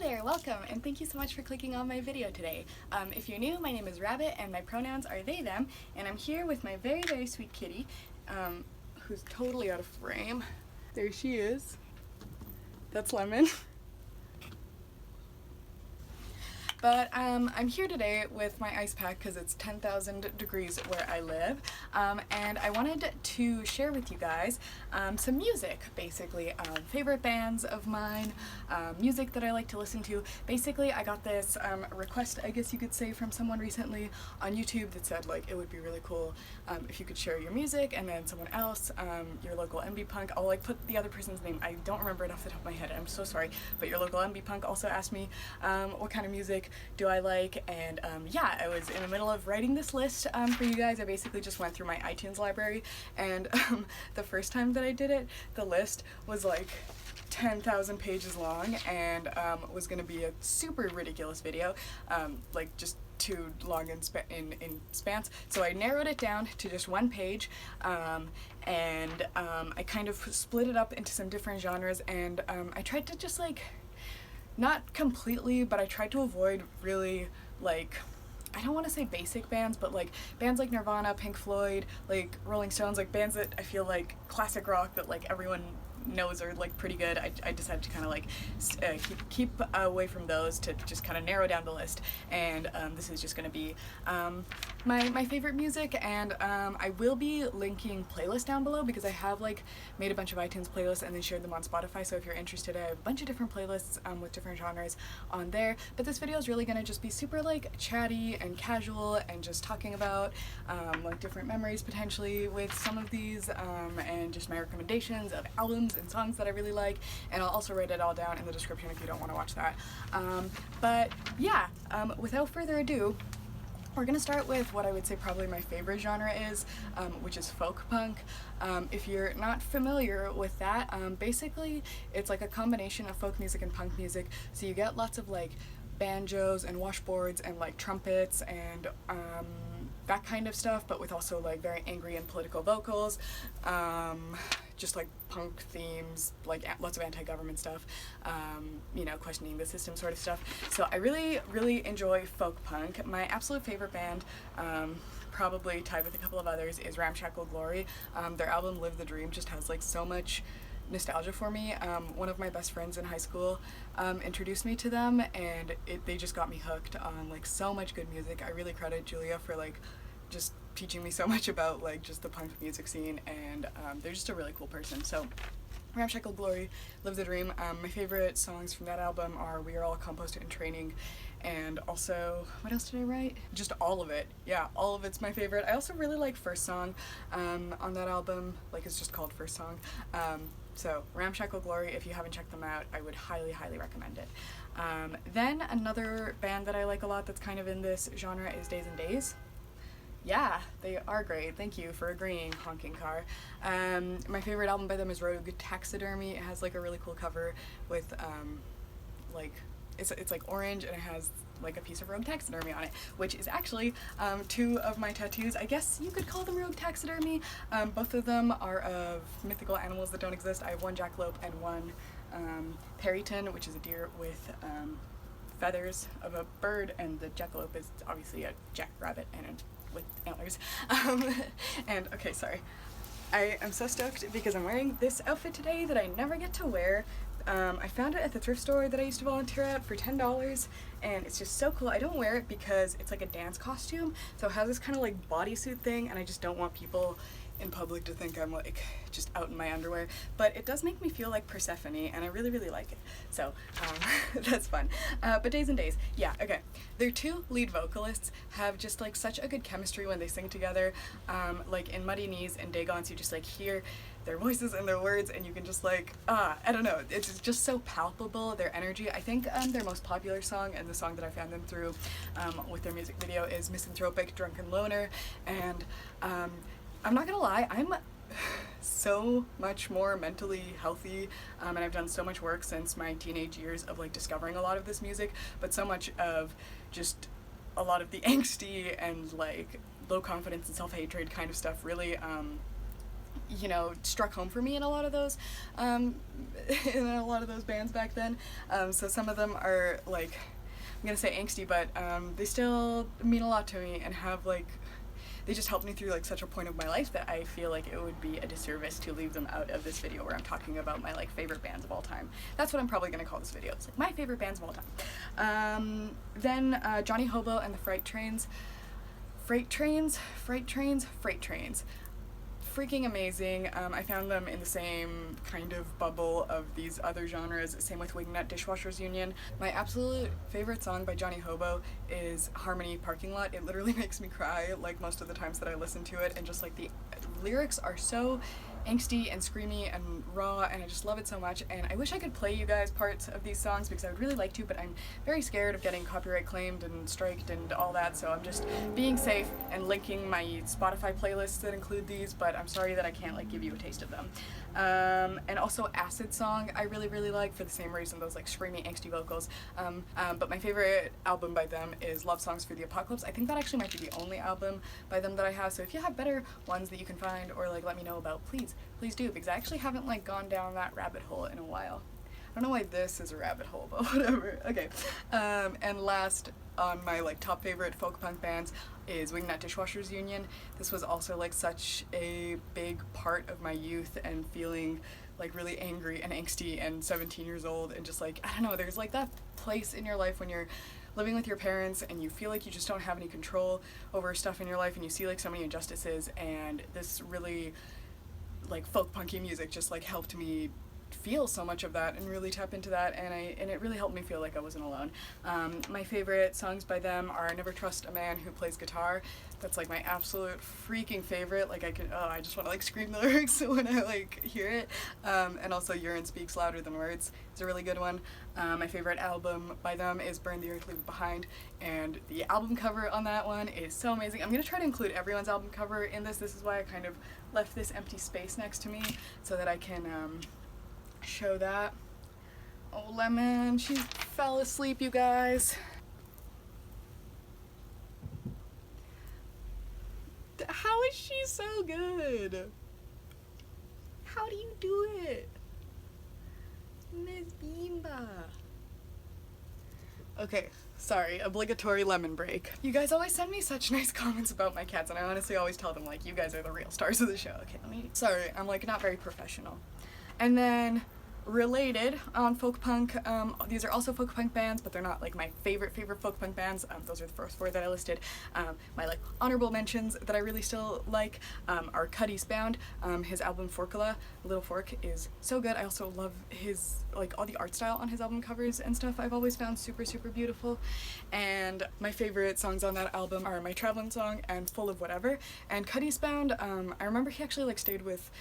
there, welcome, and thank you so much for clicking on my video today. If you're new, my name is Rabbit, and my pronouns are they, them, and I'm here with my very, very sweet kitty, who's totally out of frame. There she is. That's Lemon. But I'm here today with my ice pack because it's 10,000 degrees where I live, and I wanted to share with you guys some music, basically. Favorite bands of mine, music that I like to listen to. Basically, I got this request, I guess you could say, from someone recently on YouTube that said, like, it would be really cool if you could share your music, and then someone else, your local MB Punk, I'll like put the other person's name, I don't remember it off the top of my head, I'm so sorry, but your local MB Punk also asked me what kind of music do I like, and yeah, I was in the middle of writing this list for you guys. I basically just went through my iTunes library, and the first time that I did it, the list was like 10,000 pages long, and was gonna be a super ridiculous video, like just too long in spans, so I narrowed it down to just one page, and I kind of split it up into some different genres, and I tried to just like, not completely, but I tried to avoid really, like, I don't want to say basic bands, but like bands like Nirvana, Pink Floyd, like Rolling Stones, like bands that I feel like classic rock that like everyone knows are like pretty good. I decided to kind of like keep away from those to just kind of narrow down the list, and this is just going to be my favorite music, and I will be linking playlists down below because I have like made a bunch of iTunes playlists and then shared them on Spotify, so if you're interested, I have a bunch of different playlists with different genres on there, but this video is really going to just be super like chatty and casual and just talking about like different memories potentially with some of these, and just my recommendations of albums and songs that I really like, and I'll also write it all down in the description if you don't want to watch that. But yeah, without further ado, we're gonna start with what I would say probably my favorite genre is, which is folk punk. If you're not familiar with that, basically it's like a combination of folk music and punk music, so you get lots of like banjos and washboards and like trumpets and that kind of stuff, but with also like very angry and political vocals, just like punk themes, like lots of anti-government stuff, you know, questioning the system sort of stuff. So I really enjoy folk punk. My absolute favorite band, probably tied with a couple of others, is Ramshackle Glory. Their album Live the Dream just has like so much nostalgia for me. One of my best friends in high school introduced me to them, and they just got me hooked on like so much good music. I really credit Julia for like just teaching me so much about like just the punk music scene, and they're just a really cool person. So Ramshackle Glory, Live the Dream. My favorite songs from that album are We Are All Compost in Training, and also, what else did I write? Just all of it. Yeah, all of it's my favorite. I also really like First Song on that album, like it's just called First Song. So Ramshackle Glory, if you haven't checked them out, I would highly recommend it. Then another band that I like a lot that's kind of in this genre is Days and Days. Yeah, they are great. Thank you for agreeing, honking car. My favorite album by them is Rogue Taxidermy. It has like a really cool cover with like it's like orange, and it has like a piece of Rogue Taxidermy on it, which is actually two of my tattoos. I guess you could call them Rogue Taxidermy. Both of them are of mythical animals that don't exist. I have one jackalope and one Periton, which is a deer with feathers of a bird, and the jackalope is obviously a jackrabbit and with antlers. And okay, sorry. I am so stoked because I'm wearing this outfit today that I never get to wear. I found it at the thrift store that I used to volunteer at for $10, and it's just so cool. I don't wear it because it's like a dance costume, so it has this kind of like bodysuit thing, and I just don't want people in public to think I'm like just out in my underwear, but it does make me feel like Persephone, and I really like it, so that's fun. But Days and Days, yeah, okay, their two lead vocalists have just like such a good chemistry when they sing together. Like in Muddy Knees and Dagons, you just like hear their voices and their words, and you can just like, I don't know, it's just so palpable, their energy. I think their most popular song, and the song that I found them through with their music video, is Misanthropic Drunken Loner, and I'm not gonna lie, I'm so much more mentally healthy, and I've done so much work since my teenage years of like discovering a lot of this music, but so much of just a lot of the angsty and like low confidence and self-hatred kind of stuff really you know, struck home for me in a lot of those bands back then. So some of them are like, I'm gonna say angsty, but they still mean a lot to me and have like, they just helped me through like such a point of my life that I feel like it would be a disservice to leave them out of this video where I'm talking about my like favorite bands of all time. That's what I'm probably gonna call this video. It's like my favorite bands of all time. Then Johnny Hobo and the Freight Trains. Freight Trains. Freaking amazing. I found them in the same kind of bubble of these other genres. Same with Wingnut, Dishwashers Union. My absolute favorite song by Johnny Hobo is Harmony Parking Lot. It literally makes me cry like most of the times that I listen to it, and just like the lyrics are so angsty and screamy and raw, and I just love it so much. And I wish I could play you guys parts of these songs because I would really like to, but I'm very scared of getting copyright claimed and striked and all that, so I'm just being safe and linking my Spotify playlists that include these, but I'm sorry that I can't like give you a taste of them. And also Acid Song I really like for the same reason, those like screamy angsty vocals. But my favorite album by them is Love Songs for the Apocalypse. I think that actually might be the only album by them that I have, so if you have better ones that you can find or like let me know about, please do, because I actually haven't like gone down that rabbit hole in a while. I don't know why this is a rabbit hole, but whatever. Okay. And last on my like top favorite folk punk bands is Wingnut, Dishwashers Union. This was also like such a big part of my youth and feeling like really angry and angsty and 17 years old, and just like, I don't know, there's like that place in your life when you're living with your parents and you feel like you just don't have any control over stuff in your life, and you see like so many injustices, and this really like folk punky music just like helped me feel so much of that and really tap into that, and it really helped me feel like I wasn't alone. My favorite songs by them are Never Trust a Man Who Plays Guitar. That's like my absolute freaking favorite. Like I just want to like scream the lyrics when I like hear it. And also Urine Speaks Louder Than Words is a really good one. My favorite album by them is Burn the Earth, Leave It Behind, and the album cover on that one is so amazing. I'm gonna try to include everyone's album cover in this. This is why I kind of left this empty space next to me so that I can show that. Oh, Lemon, she fell asleep, you guys. How is she so good? How do you do it? Miss Bimba. Okay, sorry, obligatory lemon break. You guys always send me such nice comments about my cats, and I honestly always tell them, like, you guys are the real stars of the show. Okay, sorry, I'm like not very professional. And then related on folk punk, these are also folk punk bands, but they're not like my favorite folk punk bands. Those are the first four that I listed. My like honorable mentions that I really still like are Eastbound. His album Furcula, Little Fork, is so good. I also love his like all the art style on his album covers and stuff. I've always found super beautiful. And my favorite songs on that album are my Travl'n song and Full of Whatever. And Eastbound, I remember he actually like stayed with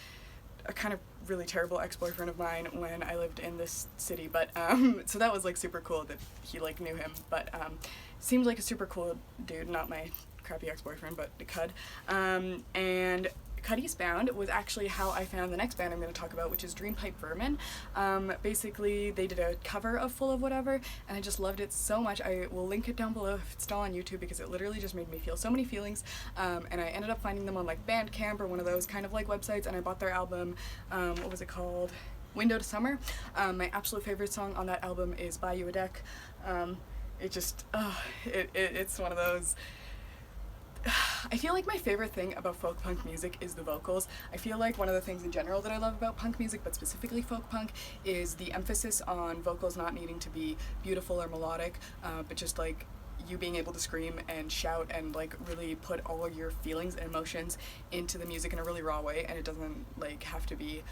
a kind of really terrible ex-boyfriend of mine when I lived in this city, but so that was like super cool that he like knew him, but seemed like a super cool dude, not my crappy ex-boyfriend, but Cud. And Eastbound was actually how I found the next band I'm going to talk about, which is Dreampipe Vermin. Basically, they did a cover of Full of Whatever, and I just loved it so much. I will link it down below if it's still on YouTube, because it literally just made me feel so many feelings. And I ended up finding them on like Bandcamp or one of those kind of like websites, and I bought their album. What was it called? Window to Summer. My absolute favorite song on that album is Buy You a Deck. It's one of those. I feel like my favorite thing about folk punk music is the vocals. I feel like one of the things in general that I love about punk music, but specifically folk punk, is the emphasis on vocals not needing to be beautiful or melodic, but just like you being able to scream and shout and like really put all of your feelings and emotions into the music in a really raw way, and it doesn't like have to be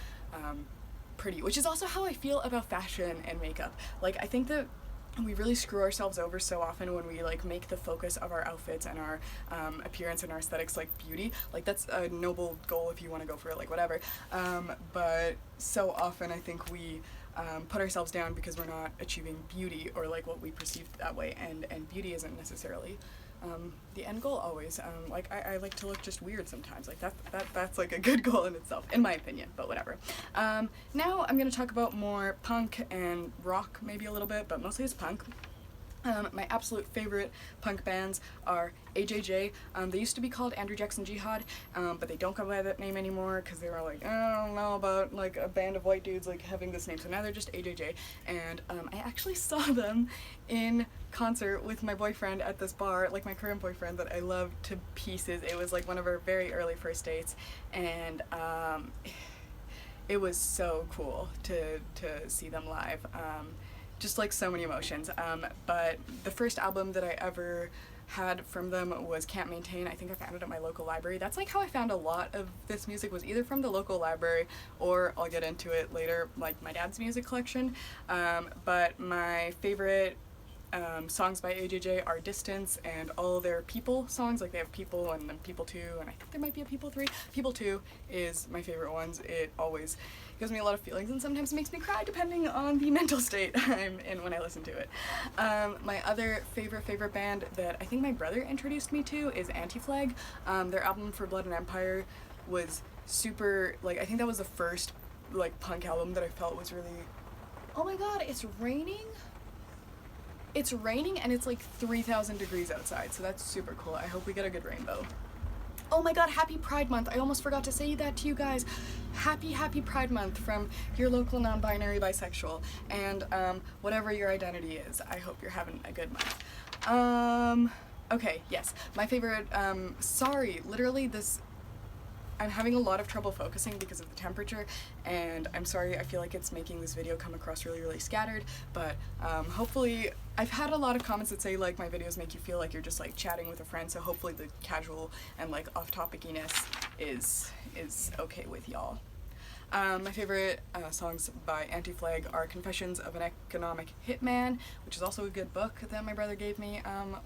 pretty, which is also how I feel about fashion and makeup. Like I think that we really screw ourselves over so often when we like make the focus of our outfits and our appearance and our aesthetics like beauty. Like that's a noble goal if you want to go for it, like whatever, but so often I think we put ourselves down because we're not achieving beauty, or like what we perceive that way, and beauty isn't necessarily the end goal always. Like I like to look just weird sometimes. Like that's like a good goal in itself, in my opinion, but whatever. Now I'm gonna talk about more punk and rock, maybe a little bit, but mostly it's punk. My absolute favorite punk bands are AJJ. They used to be called Andrew Jackson Jihad, but they don't go by that name anymore because they were like, I don't know about like a band of white dudes like having this name, so now they're just AJJ. And I actually saw them in concert with my boyfriend at this bar, like my current boyfriend that I love to pieces. It was like one of our very early first dates, and it was so cool to see them live. Just like so many emotions. But the first album that I ever had from them was Can't Maintain. I think I found it at my local library. That's like how I found a lot of this music, was either from the local library or, I'll get into it later, like my dad's music collection. But my favorite songs by AJJ are Distance and all their People songs. Like they have People and then People 2, and I think there might be a People 3. People 2 is my favorite ones. It always gives me a lot of feelings and sometimes makes me cry depending on the mental state I'm in when I listen to it. My other favorite band that I think my brother introduced me to is Anti-Flag. Their album For Blood and Empire was super, like, I think that was the first like punk album that I felt was really, oh my god, it's raining? It's raining and it's like 3,000 degrees outside, so that's super cool. I hope we get a good rainbow. Oh my god, happy Pride Month. I almost forgot to say that to you guys. Happy Pride Month from your local non-binary bisexual. And whatever your identity is, I hope you're having a good month. Okay, yes. My favorite, sorry, literally this, I'm having a lot of trouble focusing because of the temperature, and I'm sorry, I feel like it's making this video come across really scattered, but hopefully, I've had a lot of comments that say like my videos make you feel like you're just like chatting with a friend, so hopefully the casual and like off-topiciness is okay with y'all. My favorite songs by Anti-Flag are Confessions of an Economic Hitman, which is also a good book that my brother gave me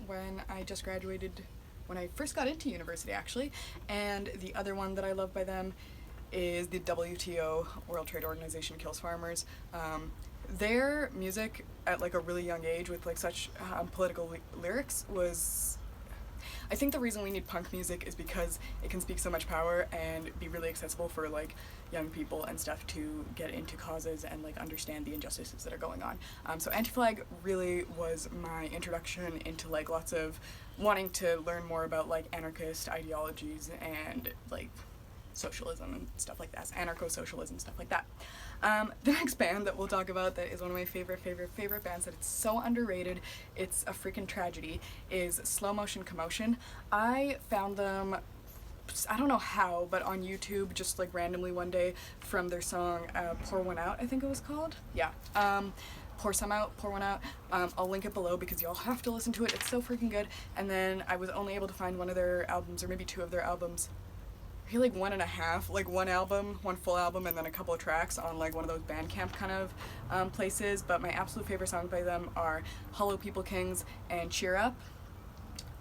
when I just graduated, when I first got into university actually, and the other one that I love by them is the WTO, World Trade Organization Kills Farmers. Their music at like a really young age with like such political lyrics was, I think the reason we need punk music is because it can speak so much power and be really accessible for like young people and stuff to get into causes and like understand the injustices that are going on. So Anti-Flag really was my introduction into like lots of wanting to learn more about like anarchist ideologies and like socialism and stuff like that, anarcho-socialism, stuff like that. The next band that we'll talk about that is one of my favorite bands that it's so underrated, it's a freaking tragedy, is Slow Motion Commotion. I found them, I don't know how, but on YouTube just like randomly one day from their song Pour One Out, I think it was called? Yeah. Pour One Out. I'll link it below because y'all have to listen to it. It's so freaking good. And then I was only able to find one of their albums, or maybe two of their albums, I feel like one and a half, like one full album, and then a couple of tracks on like one of those Bandcamp kind of places. But my absolute favorite songs by them are Hollow People Kings and Cheer Up.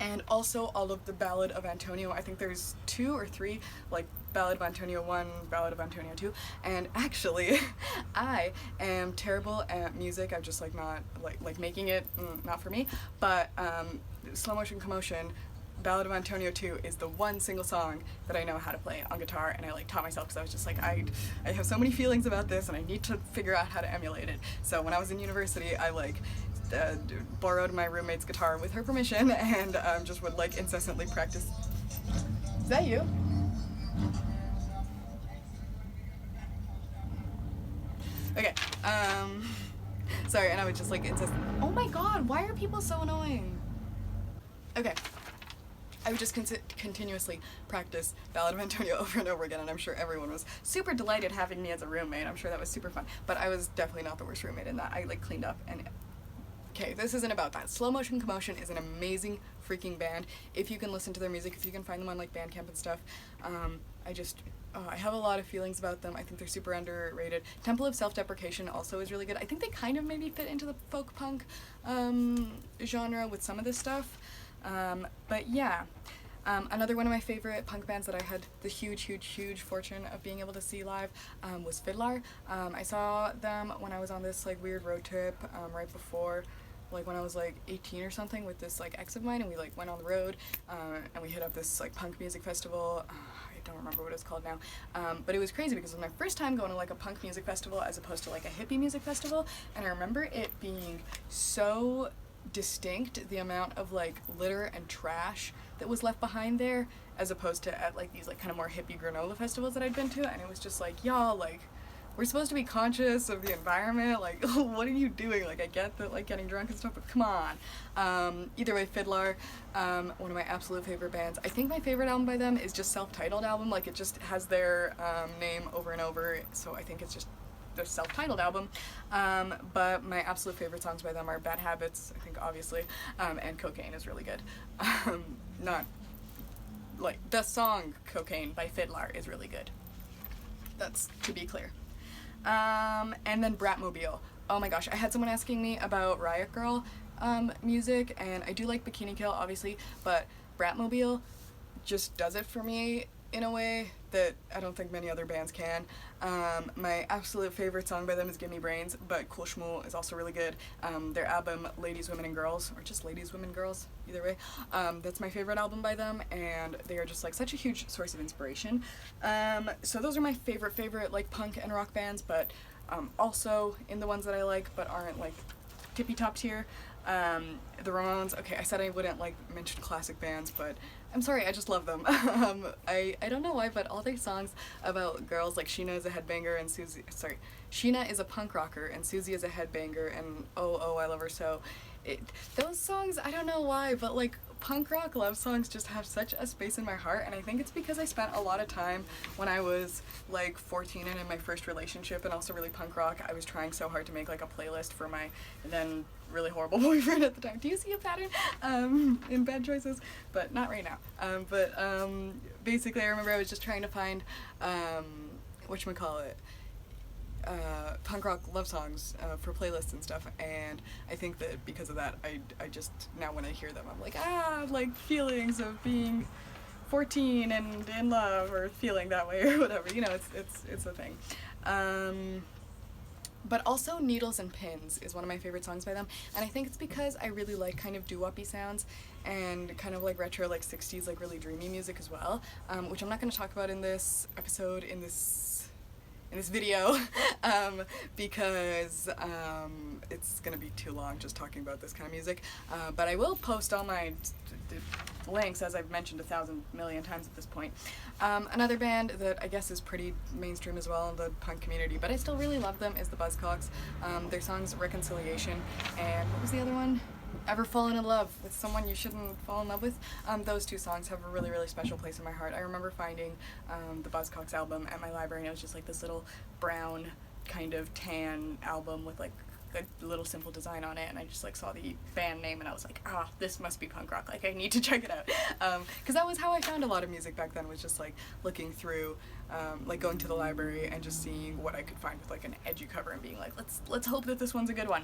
And also all of the Ballad of Antonio. I think there's 2 or 3, like Ballad of Antonio 1, Ballad of Antonio 2. And actually, I am terrible at music. I'm just like not, like making it, not for me. But Slow Motion Commotion, Ballad of Antonio 2 is the one single song that I know how to play on guitar, and I like taught myself because I was just like, I have so many feelings about this and I need to figure out how to emulate it. So when I was in university, I like borrowed my roommate's guitar with her permission and just would like incessantly practice. Is that you? Okay, sorry, and I would just like insist. Oh my god, why are people so annoying? Okay. I would just continuously practice Ballad of Antonio over and over again, and I'm sure everyone was super delighted having me as a roommate. I'm sure that was super fun, but I was definitely not the worst roommate in that. I like cleaned up and... Okay, this isn't about that. Slow Motion Commotion is an amazing freaking band. If you can listen to their music, if you can find them on like Bandcamp and stuff, I have a lot of feelings about them. I think they're super underrated. Temple of Self-Deprecation also is really good. I think they kind of maybe fit into the folk punk genre with some of this stuff. But yeah, another one of my favorite punk bands that I had the huge fortune of being able to see live was Fiddler. I saw them when I was on this like weird road trip right before, like when I was like 18 or something, with this like ex of mine, and we like went on the road and we hit up this like punk music festival. I don't remember what it's called now, but it was crazy because it was my first time going to like a punk music festival as opposed to like a hippie music festival, and I remember it being so distinct the amount of like litter and trash that was left behind there, as opposed to at like these like kind of more hippie granola festivals that I'd been to, and it was just like, y'all, like, we're supposed to be conscious of the environment, like, what are you doing? Like, I get that, like, getting drunk and stuff, but come on. Either way, Fiddler, one of my absolute favorite bands. I think my favorite album by them is just self-titled album, like, it just has their name over and over, so I think it's just their self-titled album. But my absolute favorite songs by them are Bad Habits, I think, obviously, and Cocaine is really good. Not, like, the song Cocaine by Fiddler is really good. That's to be clear. And then Bratmobile. Oh my gosh, I had someone asking me about Riot Girl music, and I do like Bikini Kill, obviously, but Bratmobile just does it for me in a way that I don't think many other bands can. My absolute favorite song by them is Gimme Brains, but Cool Schmool is also really good. Their album Ladies, Women, and Girls, or just Ladies, Women, Girls, either way, that's my favorite album by them, and they are just like such a huge source of inspiration. So those are my favorite like punk and rock bands, but also in the ones that I like but aren't like tippy top tier. The Ramones, okay, I said I wouldn't like mention classic bands, but I'm sorry, I just love them. I don't know why, but all their songs about girls, like Sheena is a headbanger and Sheena is a punk rocker and Susie is a headbanger and oh, I love her so. Those songs, I don't know why, but like punk rock love songs just have such a space in my heart, and I think it's because I spent a lot of time when I was like 14 and in my first relationship and also really punk rock. I was trying so hard to make like a playlist for my then really horrible boyfriend at the time. Do you see a pattern in bad choices? But not right now. Basically I remember I was just trying to find whatchamacallit, punk rock love songs for playlists and stuff, and I think that because of that I just now when I hear them I'm like like feelings of being 14 and in love or feeling that way or whatever, you know, it's a thing. But also Needles and Pins is one of my favorite songs by them, and I think it's because I really like kind of doo-woppy sounds and kind of like retro like 60s like really dreamy music as well, which I'm not going to talk about in this episode, in this video, because it's gonna be too long just talking about this kind of music, but I will post all my links, as I've mentioned 1,000,000,000 times at this point. Another band that I guess is pretty mainstream as well in the punk community, but I still really love them, is the Buzzcocks. Their songs Reconciliation, and what was the other one? Ever Fallen in Love with Someone You Shouldn't Fall in Love With. Those two songs have a really, really special place in my heart. I remember finding the Buzzcocks album at my library, and it was just like this little brown kind of tan album with like a little simple design on it, and I just like saw the band name and I was like, this must be punk rock, like I need to check it out, because that was how I found a lot of music back then, was just like looking through, like going to the library and just seeing what I could find with like an edgy cover and being like, let's hope that this one's a good one.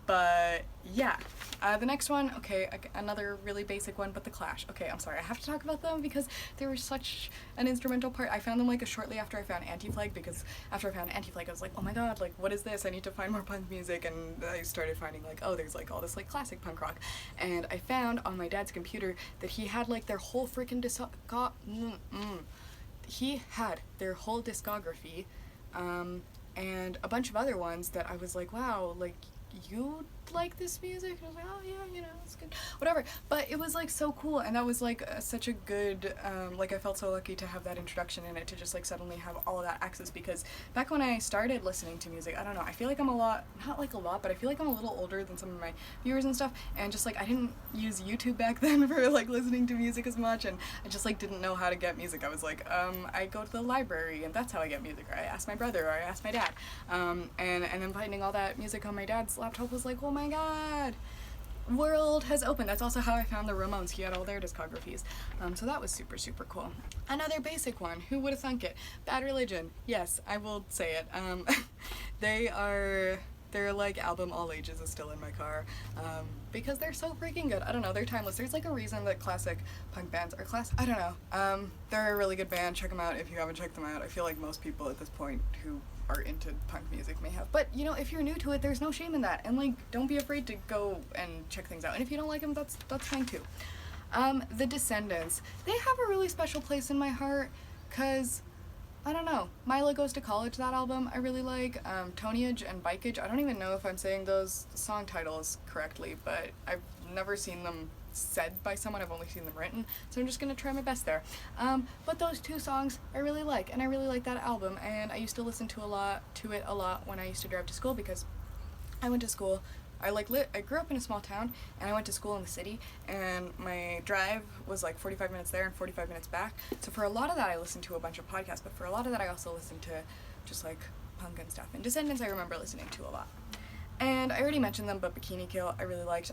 But yeah, the next one, okay, another really basic one, but The Clash. Okay, I'm sorry, I have to talk about them because they were such an instrumental part. I found them like shortly after I found Anti-Flag, because after I found Anti-Flag I was like, oh my god, like what is this? I need to find more punk music, and I started finding like, oh, there's like all this like classic punk rock, and I found on my dad's computer that he had like their whole freaking discography, and a bunch of other ones that I was like, wow, like you like this music? And I was like, oh yeah, you know, it's good, whatever. But it was like so cool, and that was like such a good, like I felt so lucky to have that introduction in it, to just like suddenly have all of that access, because back when I started listening to music, I don't know, I feel like I'm not like a lot, but I feel like I'm a little older than some of my viewers and stuff, and just like I didn't use YouTube back then for like listening to music as much, and I just like didn't know how to get music. I was like, I go to the library and that's how I get music, or I ask my brother, or I ask my dad, and then finding all that music on my dad's laptop was like, oh my god, world has opened. That's also how I found the Ramones. He had all their discographies, so that was super, super cool. Another basic one, who would have thunk it? Bad Religion. Yes, I will say it. Their like album All Ages is still in my car, because they're so freaking good. I don't know, they're timeless. There's like a reason that classic punk bands are I don't know. They're a really good band. Check them out if you haven't checked them out. I feel like most people at this point who are into punk music may have. But, you know, if you're new to it, there's no shame in that. And, like, don't be afraid to go and check things out. And if you don't like them, that's fine, too. The Descendants. They have a really special place in my heart, because I don't know. Mila Goes to College, that album I really like. Tonyage and Bikeage, I don't even know if I'm saying those song titles correctly, but I've never seen them said by someone, I've only seen them written, so I'm just gonna try my best there. But those two songs I really like, and I really like that album, and I used to listen to it a lot when I used to drive to school, because I went to school, I grew up in a small town, and I went to school in the city, and my drive was like 45 minutes there and 45 minutes back, so for a lot of that I listened to a bunch of podcasts, but for a lot of that I also listened to just like punk and stuff, and Descendants I remember listening to a lot. And I already mentioned them, but Bikini Kill I really liked.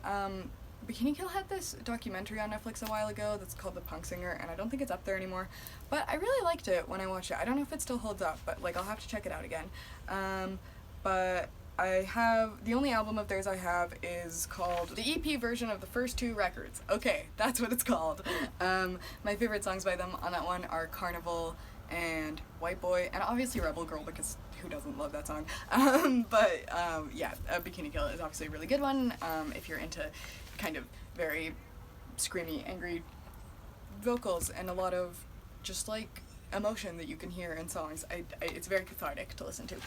Bikini Kill had this documentary on Netflix a while ago that's called The Punk Singer, and I don't think it's up there anymore, but I really liked it when I watched it. I don't know if it still holds up, but like I'll have to check it out again. But the only album of theirs I have is called the EP version of the first two records. Okay, that's what it's called. My favorite songs by them on that one are Carnival and White Boy, and obviously Rebel Girl, because who doesn't love that song? Yeah, Bikini Kill is obviously a really good one if you're into kind of very screamy, angry vocals and a lot of just like emotion that you can hear in songs. It's very cathartic to listen to.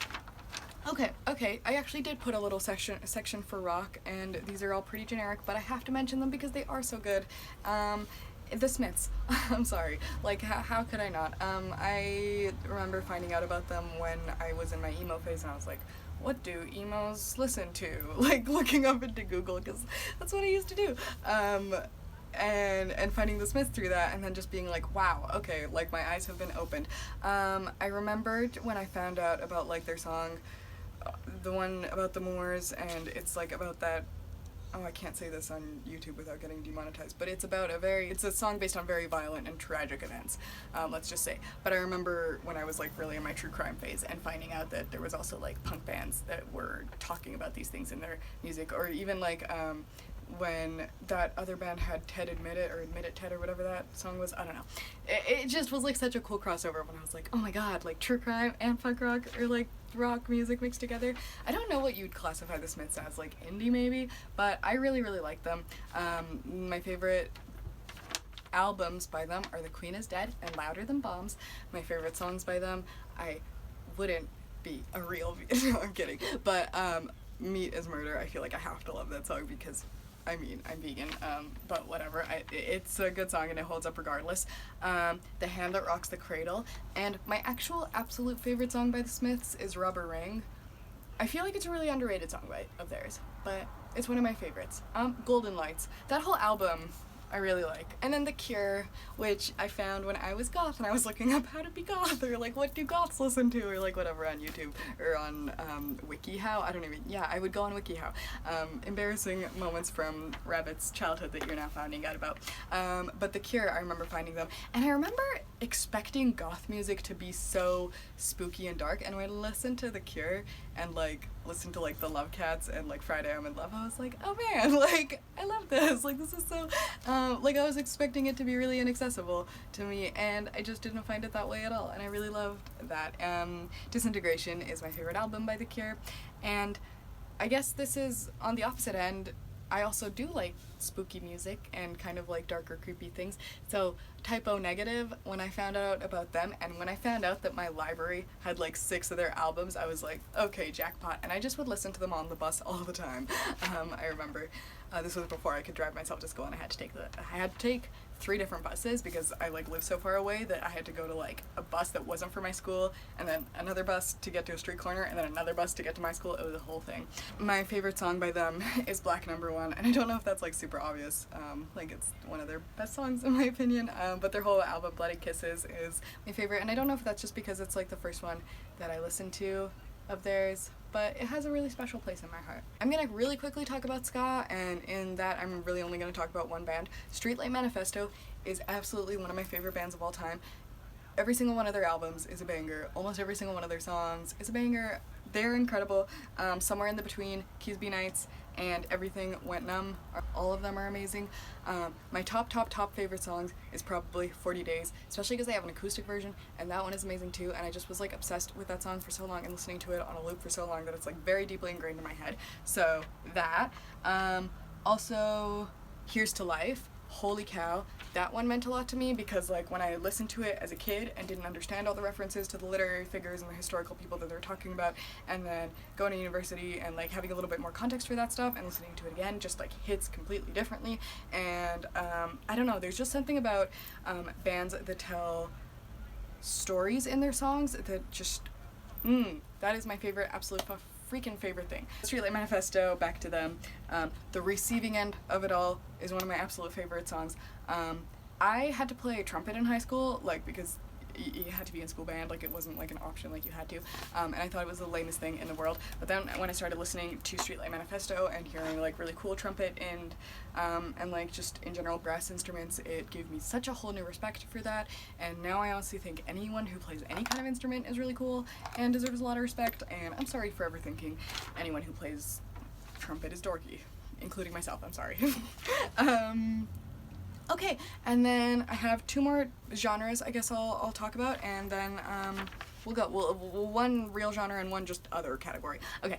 Okay, I actually did put a little section for rock, and these are all pretty generic, but I have to mention them because they are so good. The Smiths. I'm sorry. Like, how could I not? I remember finding out about them when I was in my emo phase, and I was like, what do emos listen to? Like, looking up into Google, because that's what I used to do. And finding the Smiths through that, and then just being like, wow, okay, like, my eyes have been opened. I remembered when I found out about, like, their song, the one about the Moors, and it's like about that, oh, I can't say this on YouTube without getting demonetized, but it's a song based on very violent and tragic events, let's just say. But I remember when I was like really in my true crime phase and finding out that there was also like punk bands that were talking about these things in their music, or even like when that other band had Ted Admit It, or Admit It Ted, or whatever that song was, I don't know. It just was like such a cool crossover when I was like, oh my god, like true crime and punk rock, or like rock music mixed together. I don't know what you'd classify the Smiths as, like indie maybe, but I really, really like them. My favorite albums by them are The Queen Is Dead and Louder Than Bombs. My favorite songs by them, I wouldn't be a real, no, I'm kidding, but Meat is Murder, I feel like I have to love that song because I mean, I'm vegan, but whatever. It's a good song and it holds up regardless. The Hand That Rocks the Cradle, and my actual absolute favorite song by the Smiths is Rubber Ring. I feel like it's a really underrated song of theirs, but it's one of my favorites. Golden Lights. That whole album I really like. And then The Cure, which I found when I was goth and I was looking up how to be goth, or like what do goths listen to, or like whatever on YouTube, or on WikiHow. I would go on WikiHow. Embarrassing moments from Rabbit's childhood that you're now finding out about. But The Cure, I remember finding them, and I remember expecting goth music to be so spooky and dark, and when I listened to The Cure and like listened to like the Love Cats and like Friday I'm in Love, I was like, oh man, like I love this, like this is so like I was expecting it to be really inaccessible to me, and I just didn't find it that way at all, and I really loved that. Disintegration is my favorite album by The Cure, and I guess this is on the opposite end. I also do like spooky music and kind of like darker, creepy things. So Typo Negative, when I found out about them, and when I found out that my library had like 6 of their albums, I was like, okay, jackpot. And I just would listen to them on the bus all the time. I remember this was before I could drive myself to school, and I had to take 3 different buses because I like lived so far away that I had to go to like a bus that wasn't for my school, and then another bus to get to a street corner, and then another bus to get to my school. It was a whole thing. My favorite song by them is Black Number One, and I don't know if that's like super obvious, like it's one of their best songs in my opinion, but their whole album Bloody Kisses is my favorite, and I don't know if that's just because it's like the first one that I listened to of theirs, but it has a really special place in my heart. I'm gonna really quickly talk about ska, and in that I'm really only gonna talk about one band. Streetlight Manifesto is absolutely one of my favorite bands of all time. Every single one of their albums is a banger. Almost every single one of their songs is a banger. They're incredible. Somewhere in the Between, Keys Be Nights, and Everything Went Numb, all of them are amazing. My top favorite songs is probably 40 Days, especially because they have an acoustic version, and that one is amazing too, and I just was like obsessed with that song for so long and listening to it on a loop for so long that it's like very deeply ingrained in my head. So that. Also, Here's to Life holy cow, that one meant a lot to me, because like when I listened to it as a kid and didn't understand all the references to the literary figures and the historical people that they're talking about, and then going to university and like having a little bit more context for that stuff and listening to it again just like hits completely differently. And I don't know, there's just something about bands that tell stories in their songs that just that is my favorite, absolute freaking favorite thing. Streetlight Manifesto, back to them. The receiving end of it all is one of my absolute favorite songs. I had to play trumpet in high school, like, because you had to be in school band, like it wasn't like an option, like you had to, and I thought it was the lamest thing in the world. But then when I started listening to Streetlight Manifesto and hearing like really cool trumpet and like just in general brass instruments, it gave me such a whole new respect for that. And now I honestly think anyone who plays any kind of instrument is really cool and deserves a lot of respect. And I'm sorry for ever thinking anyone who plays trumpet is dorky, including myself. I'm sorry. Okay, and then I have two more genres I guess I'll talk about, and then we'll go one real genre and one just other category. Okay,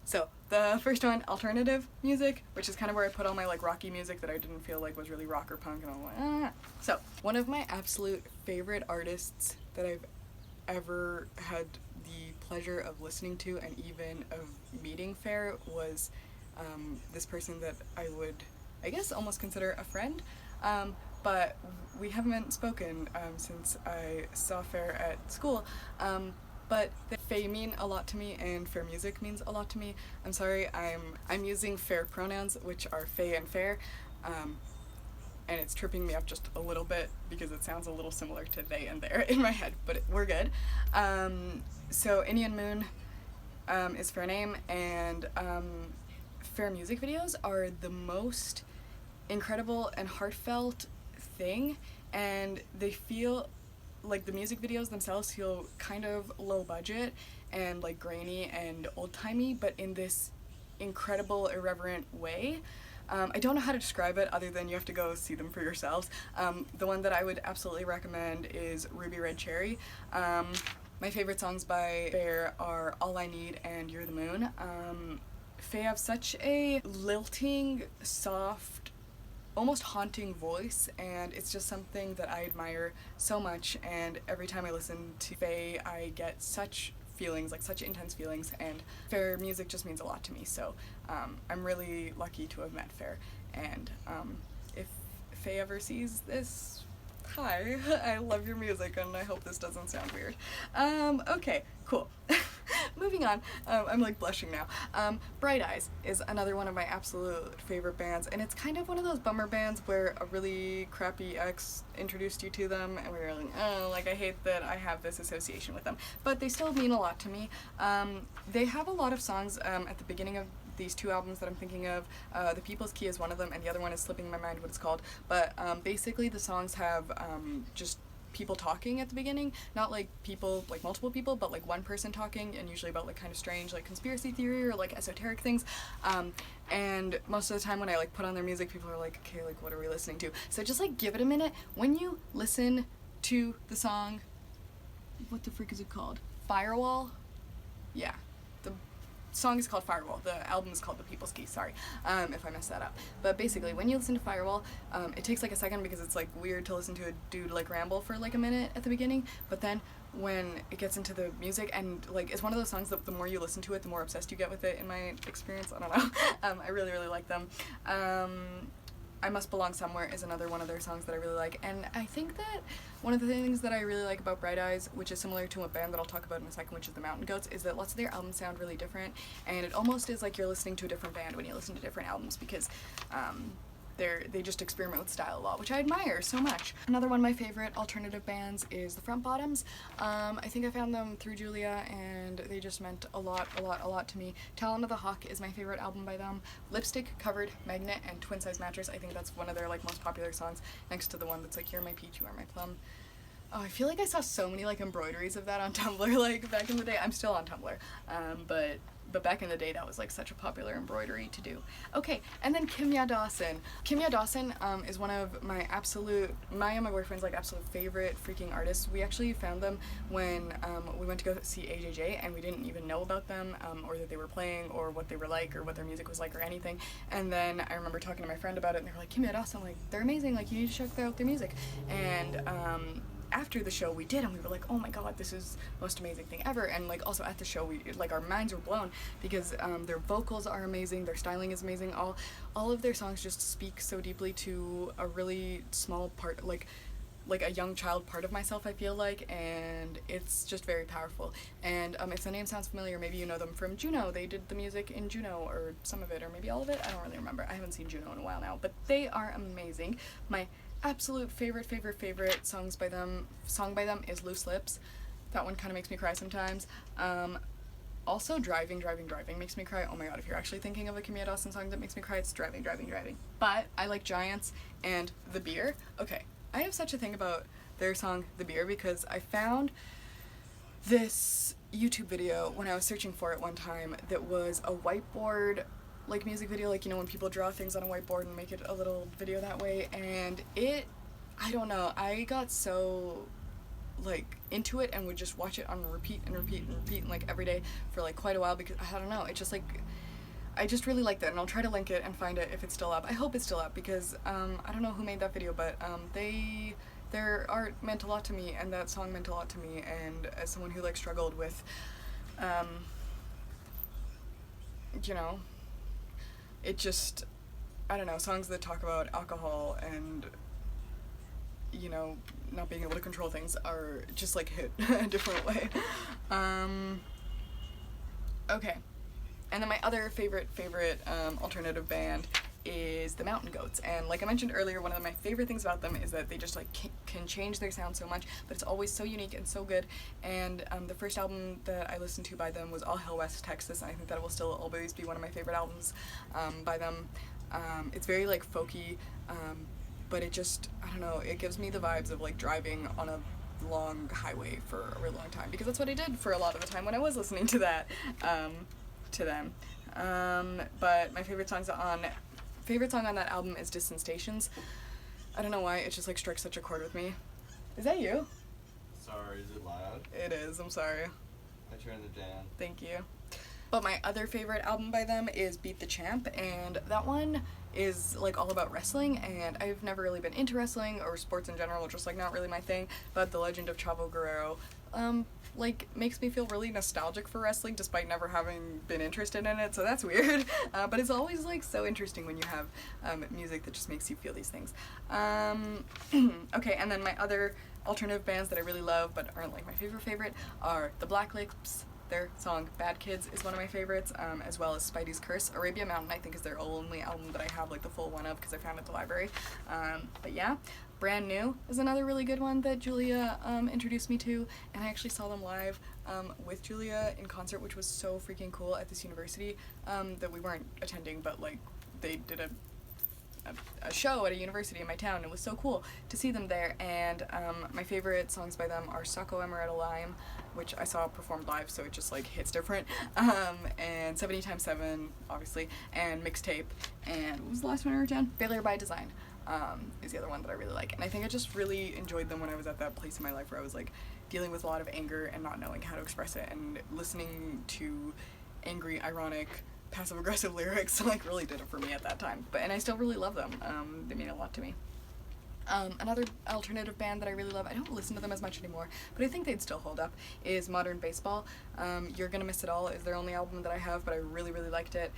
so the first one, alternative music, which is kind of where I put all my like rocky music that I didn't feel like was really rock or punk, and all like, So one of my absolute favorite artists that I've ever had the pleasure of listening to and even of meeting fair was this person that I would, I guess, almost consider a friend. But we haven't spoken since I saw Fair at school. But Faye mean a lot to me, and Fair music means a lot to me. I'm sorry, I'm using Fair pronouns, which are Faye and Fair, and it's tripping me up just a little bit because it sounds a little similar to they and there in my head, but we're good. So Indian Moon is Fair name, and Fair music videos are the most incredible and heartfelt thing, and they feel like the music videos themselves feel kind of low budget and like grainy and old-timey, but in this incredible irreverent way. I don't know how to describe it other than you have to go see them for yourselves. The one that I would absolutely recommend is Ruby Red Cherry. My favorite songs by Fair are All I Need and You're the Moon. Faye have such a lilting, soft, almost haunting voice, and it's just something that I admire so much, and every time I listen to Faye I get such feelings, like such intense feelings, and Fair music just means a lot to me, so I'm really lucky to have met Fair, and if Faye ever sees this, hi, I love your music and I hope this doesn't sound weird. Okay, cool. Moving on, I'm like blushing now. Bright Eyes is another one of my absolute favorite bands, and it's kind of one of those bummer bands where a really crappy ex introduced you to them and we were like, oh, like I hate that I have this association with them, but they still mean a lot to me. They have a lot of songs at the beginning of these two albums that I'm thinking of. The People's Key is one of them, and the other one is slipping my mind what it's called, but basically the songs have just people talking at the beginning, not like people, like multiple people, but like one person talking, and usually about like kind of strange like conspiracy theory or like esoteric things, and most of the time when I like put on their music, people are like, okay, like what are we listening to? So just like give it a minute. When you listen to the song, what the frick is it called? Firewall? Yeah. Song is called Firewall. The album is called The People's Key, sorry if I messed that up. But basically, when you listen to Firewall, it takes like a second because it's like weird to listen to a dude like ramble for like a minute at the beginning, but then when it gets into the music, and like it's one of those songs that the more you listen to it, the more obsessed you get with it in my experience. I don't know. I really, really like them. I Must Belong Somewhere is another one of their songs that I really like, and I think that one of the things that I really like about Bright Eyes, which is similar to a band that I'll talk about in a second, which is the Mountain Goats, is that lots of their albums sound really different, and it almost is like you're listening to a different band when you listen to different albums, because they just experiment with style a lot, which I admire so much. Another one of my favorite alternative bands is the Front Bottoms. I think I found them through Julia, and they just meant a lot to me. Talon of the Hawk is my favorite album by them. Lipstick, Covered, Magnet, and Twin Size Mattress, I think that's one of their like most popular songs, next to the one that's like You're My Peach, You Are My Plum. Oh, I feel like I saw so many like embroideries of that on Tumblr like back in the day. I'm still on Tumblr, but but back in the day that was like such a popular embroidery to do. Okay, and then Kimya Dawson. Kimya Dawson is one of my and my boyfriend's like absolute favorite freaking artists. We actually found them when we went to go see AJJ, and we didn't even know about them, or that they were playing, or what they were like, or what their music was like, or anything. And then I remember talking to my friend about it, and they were like, Kimya Dawson, like, they're amazing, like, you need to check out their music. And after the show we did, and we were like, oh my god, this is the most amazing thing ever. And like also at the show, we like, our minds were blown because their vocals are amazing, their styling is amazing, all of their songs just speak so deeply to a really small part, like a young child part of myself, I feel like, and it's just very powerful. And if the name sounds familiar, maybe you know them from Juno. They did the music in Juno, or some of it, or maybe all of it, I don't really remember. I haven't seen Juno in a while now, but they are amazing. My absolute favorite song by them is Loose Lips. That one kind of makes me cry sometimes. Also Driving makes me cry. Oh my god, if you're actually thinking of a Kimya Dawson song that makes me cry, it's Driving. But I like Giants and The Beer. Okay, I have such a thing about their song The Beer because I found this YouTube video when I was searching for it one time that was a whiteboard like music video, like, you know, when people draw things on a whiteboard and make it a little video that way. And I don't know, I got so like into it and would just watch it on repeat and like every day for like quite a while, because I don't know, it just like, I just really like that. And I'll try to link it and find it if it's still up. I hope it's still up, because I don't know who made that video, but their art meant a lot to me, and that song meant a lot to me. And as someone who like struggled with you know, it just, I don't know, songs that talk about alcohol and, you know, not being able to control things are just like hit a different way. Okay, and then my other favorite alternative band is the Mountain Goats. And like I mentioned earlier, one of my favorite things about them is that they just like can change their sound so much, but it's always so unique and so good. And the first album that I listened to by them was All Hell West Texas, and I think that will still always be one of my favorite albums by them. It's very like folky, but it just, I don't know, it gives me the vibes of like driving on a long highway for a really long time, because that's what I did for a lot of the time when I was listening to that, to them. But my favorite song on that album is Distant Stations. I don't know why, it just like strikes such a chord with me. Is that you? Sorry, is it loud? It is, I'm sorry. I turned it down. Thank you. But my other favorite album by them is Beat the Champ, and that one is like all about wrestling, and I've never really been into wrestling or sports in general, just like not really my thing, but The Legend of Chavo Guerrero like makes me feel really nostalgic for wrestling despite never having been interested in it, so that's weird. But it's always like so interesting when you have music that just makes you feel these things. Okay, and then my other alternative bands that I really love but aren't like my favorite are the Black Lips. Their song Bad Kids is one of my favorites, as well as Spidey's Curse. Arabia Mountain, I think, is their only album that I have like the full one of, because I found it at the library. But yeah, Brand New is another really good one that Julia introduced me to, and I actually saw them live with Julia in concert, which was so freaking cool at this university that we weren't attending, but like they did a show at a university in my town. It was so cool to see them there. And my favorite songs by them are Sacco Emeretta Lime, which I saw performed live, so it just like hits different, and 70x7 obviously, and Mixtape, and what was the last one I wrote down? Failure by Design is the other one that I really like. And I think I just really enjoyed them when I was at that place in my life where I was like dealing with a lot of anger and not knowing how to express it, and listening to angry, ironic, passive-aggressive lyrics like really did it for me at that time. And I still really love them. They mean a lot to me. Another alternative band that I really love, I don't listen to them as much anymore, but I think they'd still hold up, is Modern Baseball. You're Gonna Miss It All is their only album that I have, but I really liked it.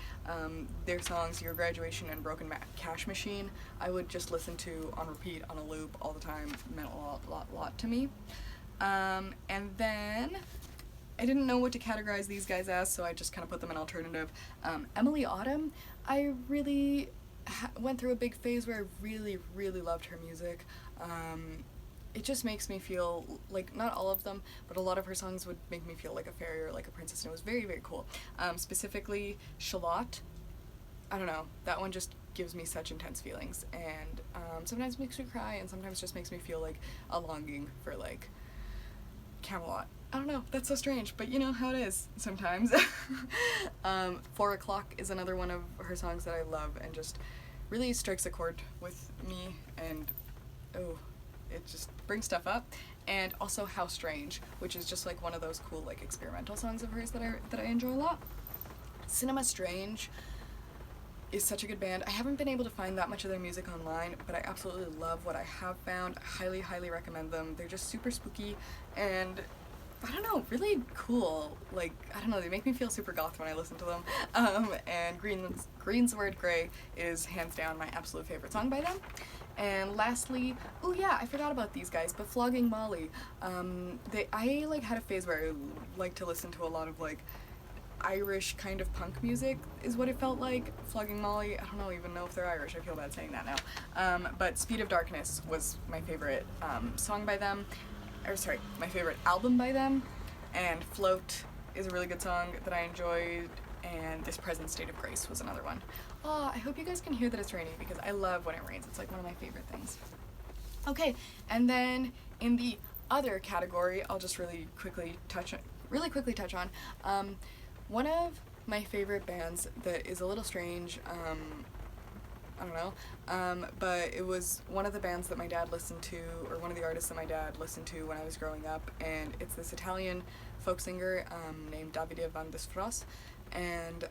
Their songs, Your Graduation and Broken Cash Machine, I would just listen to on repeat, on a loop, all the time. It meant a lot to me. And then I didn't know what to categorize these guys as, so I just kind of put them in alternative. Emily Autumn, I really went through a big phase where I really loved her music. It just makes me feel like, not all of them, but a lot of her songs would make me feel like a fairy or like a princess, and it was very cool. Specifically Shalott, I don't know, that one just gives me such intense feelings, and sometimes makes me cry, and sometimes just makes me feel like a longing for like Camelot. I don't know, that's so strange, but you know how it is sometimes. 4 O'Clock is another one of her songs that I love and just really strikes a chord with me, and oh, it just brings stuff up. And also How Strange, which is just like one of those cool like experimental songs of hers that I enjoy a lot. Cinema Strange is such a good band. I haven't been able to find that much of their music online, but I absolutely love what I have found. I highly, highly recommend them. They're just super spooky and I don't know, really cool. Like, I don't know, they make me feel super goth when I listen to them. And Greensward Grey is hands down my absolute favorite song by them. And lastly, oh yeah, I forgot about these guys, but Flogging Molly. I like had a phase where I liked to listen to a lot of like Irish kind of punk music is what it felt like. Flogging Molly, I don't even know if they're Irish, I feel bad saying that now. But Speed of Darkness was my favorite song by them, or sorry, my favorite album by them, and Float is a really good song that I enjoyed, and This Present State of Grace was another one. Oh, I hope you guys can hear that it's raining because I love when it rains. It's like one of my favorite things. Okay, and then in the other category, I'll just really quickly touch on one of my favorite bands that is a little strange. I don't know, but it was one of the bands that my dad listened to, or one of the artists that my dad listened to when I was growing up, and it's this Italian folk singer named Davide Van Desfros, and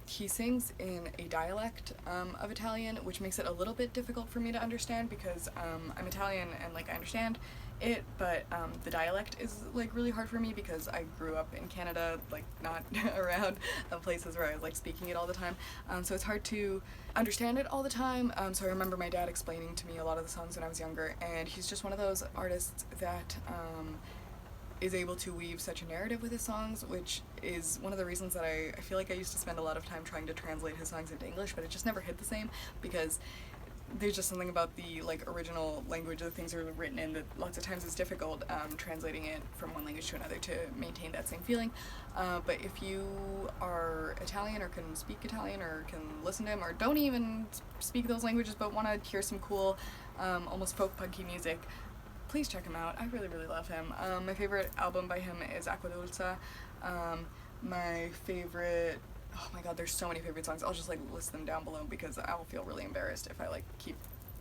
he sings in a dialect of Italian, which makes it a little bit difficult for me to understand because I'm Italian and like I understand it, but the dialect is like really hard for me because I grew up in Canada, like not around places where I was like speaking it all the time, so it's hard to understand it all the time. So I remember my dad explaining to me a lot of the songs when I was younger, and he's just one of those artists that is able to weave such a narrative with his songs, which is one of the reasons that I feel like I used to spend a lot of time trying to translate his songs into English, but it just never hit the same because there's just something about the like original language that things are written in that lots of times is difficult translating it from one language to another to maintain that same feeling. But if you are Italian or can speak Italian or can listen to him or don't even speak those languages but want to hear some cool almost folk punky music, please check him out. I really, really love him. My favorite album by him is Acqua Dolce. My favorite, oh my god, there's so many favorite songs. I'll just like list them down below because I will feel really embarrassed if I like keep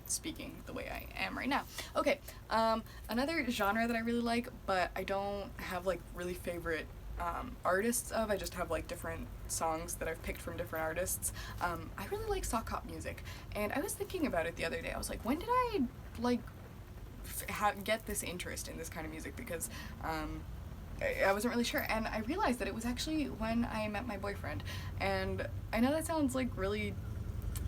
speaking the way I am right now. Okay, another genre that I really like, but I don't have like really favorite artists of, I just have like different songs that I've picked from different artists. I really like sock hop music, and I was thinking about it the other day. I was like, when did I like get this interest in this kind of music, because I wasn't really sure, and I realized that it was actually when I met my boyfriend. And I know that sounds like really,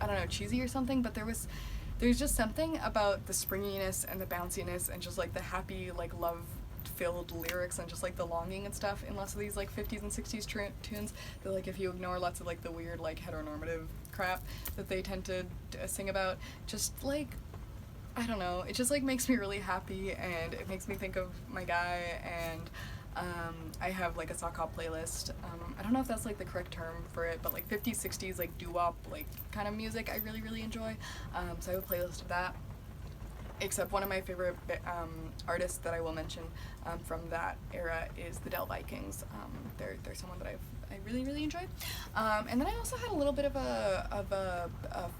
I don't know, cheesy or something, but there's just something about the springiness and the bounciness and just like the happy like love filled lyrics and just like the longing and stuff in lots of these like 50s and 60s tunes that, like, if you ignore lots of like the weird like heteronormative crap that they tend to sing about, just like, I don't know, it just like makes me really happy, and it makes me think of my guy. And I have like a sock hop playlist. I don't know if that's like the correct term for it, but like 50s, 60s, like doo-wop, like kind of music I really, really enjoy. So I have a playlist of that. Except one of my favorite artists that I will mention from that era is the Del Vikings. They're someone that I really, really enjoy. And then I also had a little bit of a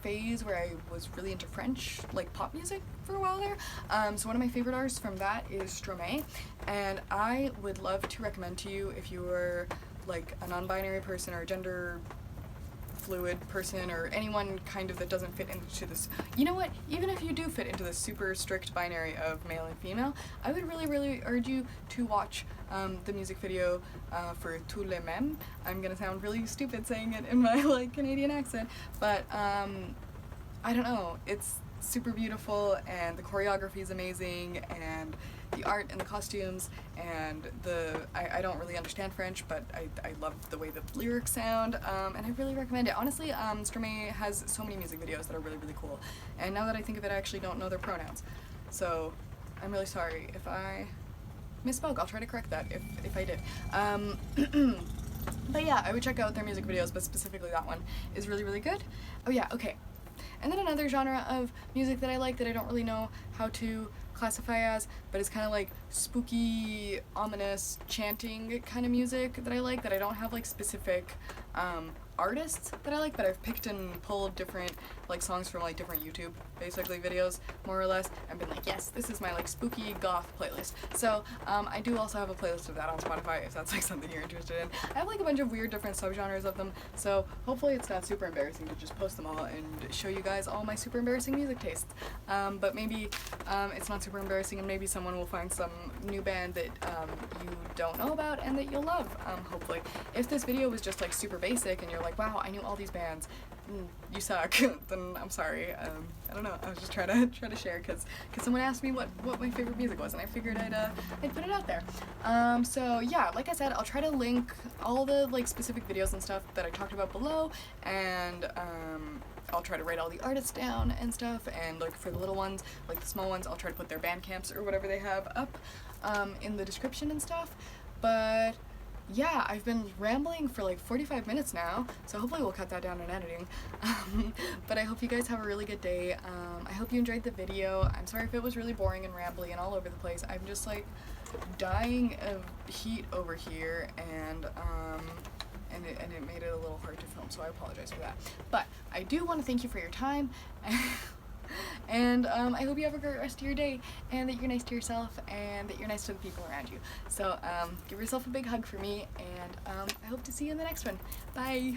phase where I was really into French, like pop music for a while there. So one of my favorite artists from that is Stromae, and I would love to recommend to you, if you were like a non-binary person or a gender fluid person or anyone kind of that doesn't fit into this, you know what, even if you do fit into this super strict binary of male and female, I would really, really urge you to watch the music video for Tous les Mêmes. I'm gonna sound really stupid saying it in my like Canadian accent, but I don't know, it's super beautiful, and the choreography is amazing, and the art and the costumes, and I don't really understand French, but I love the way the lyrics sound, and I really recommend it. Honestly, Stromae has so many music videos that are really, really cool, and now that I think of it, I actually don't know their pronouns, so I'm really sorry if I misspoke. I'll try to correct that if I did. But yeah, I would check out their music videos, but specifically that one is really, really good. Oh yeah, okay. And then another genre of music that I like that I don't really know how to classify as, but it's kind of like spooky, ominous, chanting kind of music that I like, that I don't have like specific artists that I like, but I've picked and pulled different like songs from like different YouTube basically videos, more or less, and been like, yes, this is my like spooky goth playlist. So I do also have a playlist of that on Spotify if that's like something you're interested in. I have like a bunch of weird different subgenres of them, so hopefully it's not super embarrassing to just post them all and show you guys all my super embarrassing music tastes. But maybe it's not super embarrassing, and maybe someone will find some new band that you don't know about and that you'll love, hopefully. If this video was just like super basic and you're like, wow, I knew all these bands, you suck, then I'm sorry. I don't know, I was just trying to share because someone asked me what my favorite music was, and I figured I'd put it out there. So yeah, like I said, I'll try to link all the like specific videos and stuff that I talked about below, and I'll try to write all the artists down and stuff, and like for the little ones, like the small ones, I'll try to put their band camps or whatever they have up in the description and stuff. But yeah, I've been rambling for like 45 minutes now, so hopefully we'll cut that down in editing. But I hope you guys have a really good day. I hope you enjoyed the video. I'm sorry if it was really boring and rambly and all over the place. I'm just like dying of heat over here, and it made it a little hard to film, so I apologize for that. But I do want to thank you for your time. And I hope you have a great rest of your day, and that you're nice to yourself, and that you're nice to the people around you. So give yourself a big hug for me, and I hope to see you in the next one. Bye!